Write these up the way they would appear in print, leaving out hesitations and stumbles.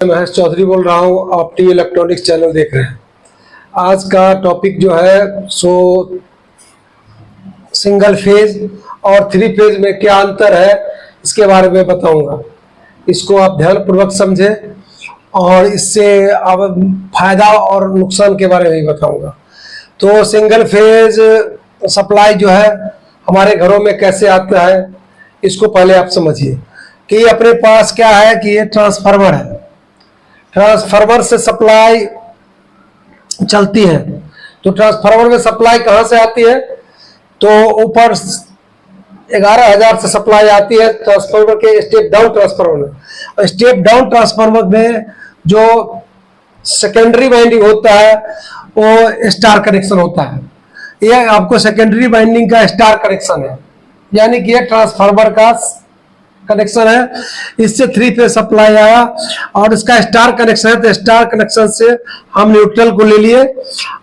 महेश चौधरी बोल रहा हूँ। आप टी इलेक्ट्रॉनिक्स चैनल देख रहे हैं। आज का टॉपिक जो है सिंगल फेज और थ्री फेज में क्या अंतर है इसके बारे में बताऊंगा। इसको आप ध्यानपूर्वक समझें और इससे अब फायदा और नुकसान के बारे में भी बताऊंगा। तो सिंगल फेज सप्लाई जो है हमारे घरों में कैसे आता है, इसको पहले आप समझिए कि अपने पास क्या है कि ये ट्रांसफार्मर है। ट्रांसफार्मर से सप्लाई चलती है। तो ट्रांसफार्मर में सप्लाई कहाँ से आती है? तो ऊपर 11,000 से सप्लाई आती है ट्रांसफार्मर के स्टेप डाउन ट्रांसफार्मर में। और स्टेप डाउन ट्रांसफार्मर में जो सेकेंडरी वाइंडिंग होता है वो स्टार कनेक्शन होता है। ये आपको सेकेंडरी वाइंडिंग का स्टार कनेक्शन है, यानी कि ये ट्रांसफार्मर का कनेक्शन है। इससे थ्री फेज सप्लाई आया और इसका स्टार कनेक्शन है। तो स्टार कनेक्शन से हम न्यूट्रल को ले लिए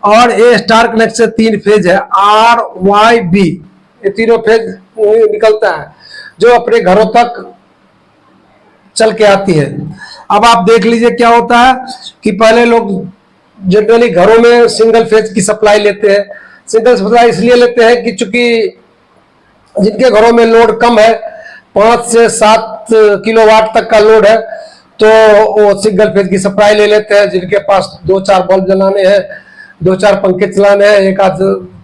और ये स्टार कनेक्शन 3 फेज है, आर वाई बी, ये तीनों फेज निकलता है जो अपने घरों तक चल के आती है। अब आप देख लीजिए क्या होता है कि पहले लोग जनरली घरों में सिंगल फेज की सप्लाई लेते हैं। सिंगल सप्लाई इसलिए लेते हैं कि चूंकि जिनके घरों में लोड कम है, 5 से 7 किलोवाट तक का लोड है, तो वो सिंगल फेज की सप्लाई ले लेते हैं। जिनके पास 2-4 बल्ब जलाने हैं, 2-4 पंखे चलाने हैं, एक आध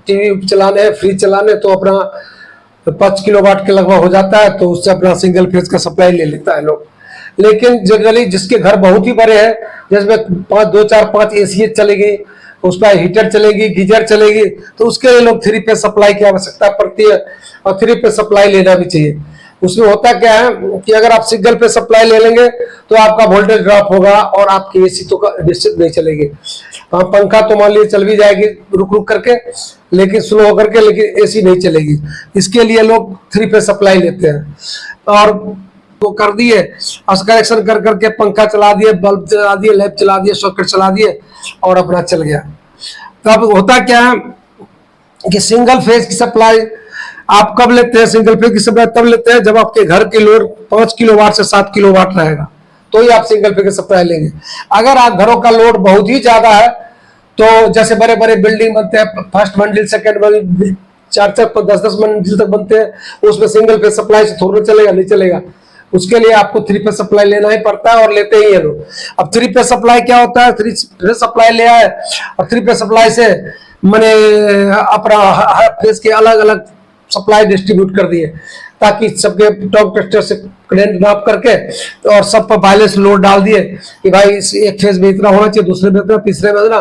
टीवी चलाने हैं, फ्रिज चलाने, तो अपना 5 किलोवाट के लगभग हो जाता है, तो उससे अपना सिंगल फेज का सप्लाई ले लेता है लोग। लेकिन जनरली जिसके घर बहुत ही बड़े हैं, जिसमें 2-4-5 एसी चलेगी, उस पर हीटर चलेगी, गीजर चलेगी, तो उसके लिए लोग थ्री फेज सप्लाई की आवश्यकता पड़ती है और थ्री फेज सप्लाई लेना भी चाहिए। उसमें होता क्या है कि अगर आप सिंगल पे सप्लाई ले लेंगे तो आपका वोल्टेज ड्रॉप होगा और आपकी एसी तो निश्चित नहीं चलेगी। पंखा तो मान लीजिए चल भी जाएगी रुक रुक करके, लेकिन स्लो होकर के, लेकिन एसी नहीं चलेगी। इसके लिए लोग थ्री पे सप्लाई लेते हैं और वो कर दिए और कनेक्शन कर करके पंखा चला दिए, बल्ब चला दिए, लैंप चला दिए, सॉकेट चला दिए और अपना चल गया। तब होता क्या है कि सिंगल फेज की सप्लाई आप कब लेते हैं? सिंगल फेज की सप्लाई तब लेते हैं जब आपके घर की लोड 5 किलोवाट से 7 किलोवाट रहेगा, तो ही आप सिंगल फेज की सप्लाई लेंगे। अगर आप घरों का लोड बहुत ही ज्यादा है, तो जैसे बड़े बड़े बिल्डिंग बनते हैं, फर्स्ट मंजिल, सेकंड मंजिल, 4-4 10-10 मंजिल तक बनते हैं, उसमें सिंगल फेज सप्लाई से थोड़ा चलेगा, नहीं चलेगा। उसके लिए आपको थ्री फेज सप्लाई लेना ही पड़ता है और लेते ही है लोग। अब थ्री फेज सप्लाई क्या होता है? थ्री फेज सप्लाई ले आए और थ्री फेज सप्लाई से मैंने अपना हर फेज के अलग अलग सप्लाई डिस्ट्रीब्यूट कर दिए, ताकि सबके टॉप टेस्टर से करंट नाप करके और सब पर बैलेंस लोड डाल दिए कि भाई इस एक फेज में इतना होना चाहिए, दूसरे में इतना, तीसरे में इतना,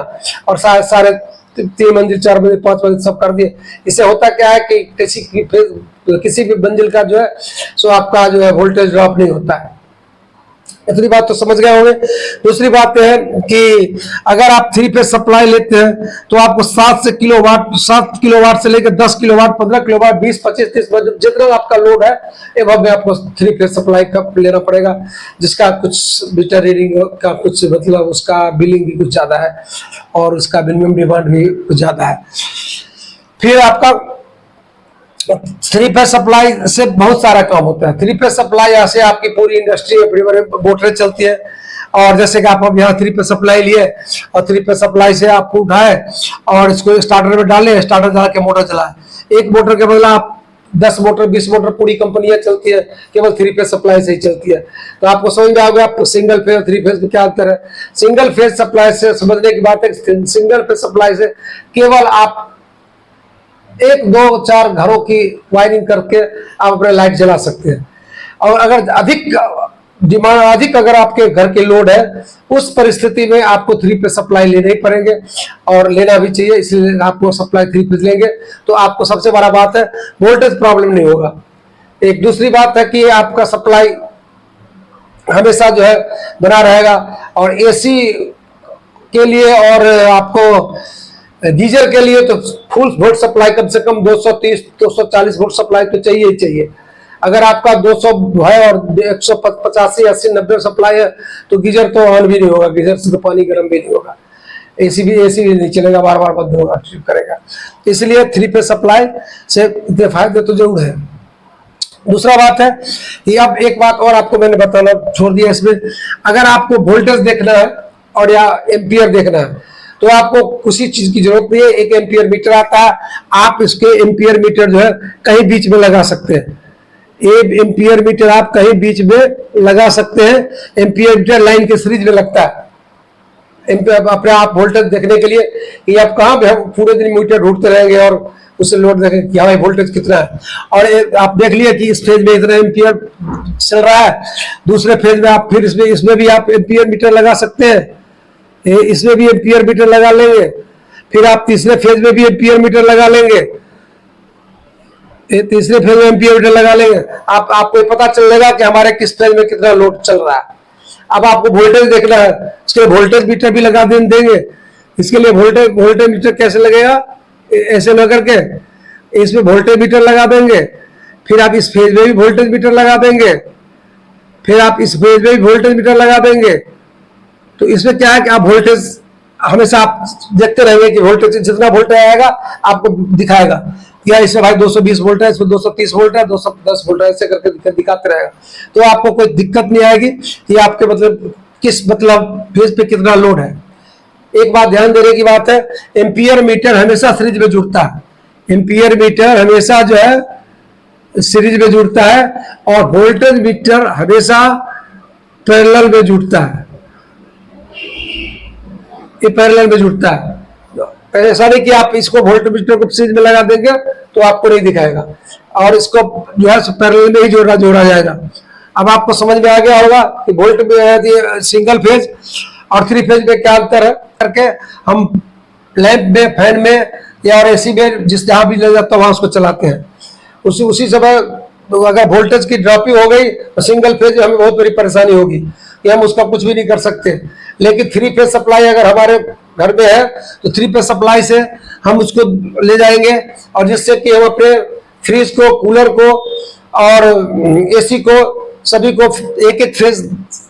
और सारे 3 मंजिल, 4 मंजिल, 5 मंजिल सब कर दिए। इससे होता क्या है कि किसी भी मंजिल का जो है सो आपका जो है वोल्टेज ड्रॉप नहीं होता है। इतनी बात तो समझ गए होंगे। दूसरी बात है कि अगर आप थ्री फेज सप्लाई लेते हैं तो आपको 7 किलोवाट से लेकर 10 किलोवाट, 15 किलोवाट, 20, 25, 30 जितना आपका लोड है एवं में आपको थ्री फेज सप्लाई का लेना पड़ेगा, जिसका कुछ मीटर रीडिंग का कुछ मतलब उसका बिलिंग भी कुछ ज्यादा है और उसका मिनिमम डिमांड भी कुछ ज्यादा है। फिर आपका थ्री फेज सप्लाई से बहुत सारा काम होता है। थ्री फेज सप्लाई से आपकी पूरी इंडस्ट्री में बड़ी बड़ी मोटरें चलती है। और जैसे कि आप अब यहाँ थ्री फेज सप्लाई लिए और थ्री फेज सप्लाई से आपको उठाए और इसको स्टार्टर में डाले, स्टार्टर डाल के मोटर चलाए। एक मोटर के बदला आप 10 मोटर, 20 मोटर पूरी कंपनियां चलती है, केवल थ्री फेज सप्लाई से ही चलती है। तो आपको समझ में आ गया आप सिंगल फेज और थ्री फेज में क्या अंतर है। सिंगल फेज सप्लाई से समझने की बात है, सिंगल फेज सप्लाई से केवल आप 1, 2, 4 घरों की वायरिंग करके आप अपने लाइट जला सकते हैं। और अगर अधिक अगर आपके घर के लोड है, उस परिस्थिति में आपको थ्री फेज सप्लाई लेने ही पड़ेंगे और लेना भी चाहिए। इसलिए आपको सप्लाई थ्री फेज लेंगे तो आपको सबसे बड़ा बात है वोल्टेज प्रॉब्लम नहीं होगा। एक दूसरी बात है कि आपका सप्लाई हमेशा जो है बना रहेगा। और एसी के लिए और आपको गीजर के लिए तो फुल वोल्ट सप्लाई कम से कम 230-240 वोल्ट सप्लाई तो चाहिए ही चाहिए। अगर आपका 200 है और 185, 80, 90 सप्लाई है तो गीजर तो ऑन भी नहीं होगा, गीजर से तो पानी गर्म भी नहीं होगा, एसी भी नहीं चलेगा, बार बार बंद होगा, ट्रिप करेगा। इसलिए थ्री फेज सप्लाई से इतने फायदे तो जरूर है। दूसरा बात है कि अब एक बात और आपको मैंने बताना छोड़ दिया इसमें, अगर आपको वोल्टेज देखना है और या एम्पियर देखना है तो आपको किसी चीज की जरूरत नहीं है। एक एम्पियर मीटर आता है, आप इसके एम्पियर मीटर जो है कहीं बीच में लगा सकते हैं। एक एम्पियर मीटर आप कहीं बीच में लगा सकते हैं। एम्पियर मीटर लाइन के सीरीज में लगता है अपने आप वोल्टेज देखने के लिए कि आप कहाँ पूरे दिन मीटर ढूंढते रहेंगे और उससे लोड देखें कि भाई वोल्टेज कितना है। और आप देख लिए कि इस फेज में इतना एम्पियर चल रहा है, दूसरे फेज में आप फिर इसमें भी आप एम्पियर मीटर लगा सकते हैं, इसमें भी एम्पियर मीटर लगा लेंगे, फिर आप तीसरे फेज में भी एम्पियर मीटर लगा लेंगे, तीसरे फेज में एम्पियर मीटर लगा लेंगे। आपको पता चल जाएगा कि हमारे किस फेज में कितना लोड चल रहा है। अब आपको वोल्टेज देखना है, इसके लिए वोल्टेज मीटर भी लगा देंगे। इसके लिए वोल्टेज मीटर कैसे लगेगा, ऐसे लगा करके इसमें वोल्टेज मीटर लगा देंगे, फिर आप इस फेज में भी वोल्टेज मीटर लगा देंगे, फिर आप इस फेज में भी वोल्टेज मीटर लगा देंगे। तो इसमें क्या है कि आप वोल्टेज हमेशा आप देखते रहेंगे कि वोल्टेज जितना वोल्टेज आएगा आपको दिखाएगा, या इसमें भाई 220 वोल्ट है, इसमें 230 वोल्ट है, 210 वोल्ट है, ऐसे करके दिखाते रहेगा। तो आपको कोई दिक्कत नहीं आएगी कि आपके मतलब किस फेज पे कितना लोड है। एक बात ध्यान देने की बात है, एम्पियर मीटर हमेशा सीरीज में जुड़ता है। एम्पियर मीटर हमेशा जो है सीरीज में जुड़ता है और वोल्टेज मीटर हमेशा पैरेलल में जुड़ता है। ये पैरेलल में जुड़ता है। ऐसा नहीं कि आप इसको वोल्टेज मीटर को सीरीज में लगा देंगे तो आपको नहीं दिखाएगा, और इसको जो है पैरेलल में ही जोड़ा जाएगा। अब आपको समझ में आ गया होगा कि वोल्ट में सिंगल फेज और 3 फेज में क्या अंतर है करके हम लैंप में, फैन में या और एसी में जहां भी ले जाता है वहां उसको चलाते हैं। उसी समय अगर वोल्टेज की ड्रॉपिंग हो गई तो सिंगल फेज हमें बहुत बड़ी परेशानी होगी कि हम उसका कुछ भी नहीं कर सकते। लेकिन 3 फेज सप्लाई अगर हमारे घर में है तो 3 फेज सप्लाई से हम उसको ले जाएंगे, और जिससे कि हम अपने फ्रिज को, कूलर को और एसी को सभी को एक फेज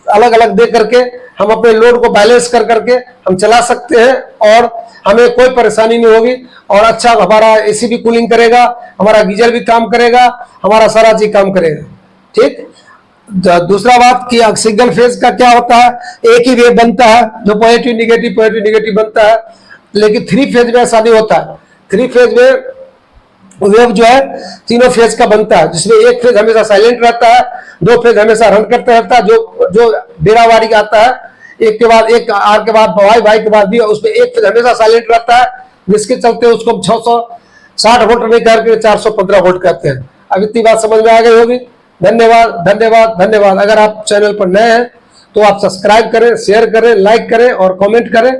अलग अलग दे करके हम अपने लोड को बैलेंस कर करके हम चला सकते हैं, और हमें कोई परेशानी नहीं होगी। और अच्छा हमारा एसी भी कूलिंग करेगा, हमारा गीजर भी काम करेगा, हमारा सारा चीज काम करेगा। ठीक। दूसरा बात कि सिंगल फेज का क्या होता है, एक ही वेव बनता है जो पॉजिटिव निगेटिव बनता है। लेकिन 3 फेज में ऐसा नहीं होता है। 3 फेज में वेव जो है तीनों फेज का बनता है, जिसमें एक फेज हमेशा साइलेंट रहता है, 2 फेज हमेशा रन करता रहता है, जो बेरावारी का आता है, एक के बाद एक, आर के बाद वाई के बाद भी, उसमें एक फेज हमेशा साइलेंट रहता है, जिसके चलते उसको 660 वोल्ट नहीं करके 415 वोल्ट कहते हैं। अब इतनी बात समझ में आ गई होगी। धन्यवाद धन्यवाद धन्यवाद। अगर आप चैनल पर नए हैं तो आप सब्सक्राइब करें, शेयर करें, लाइक करें और कमेंट करें।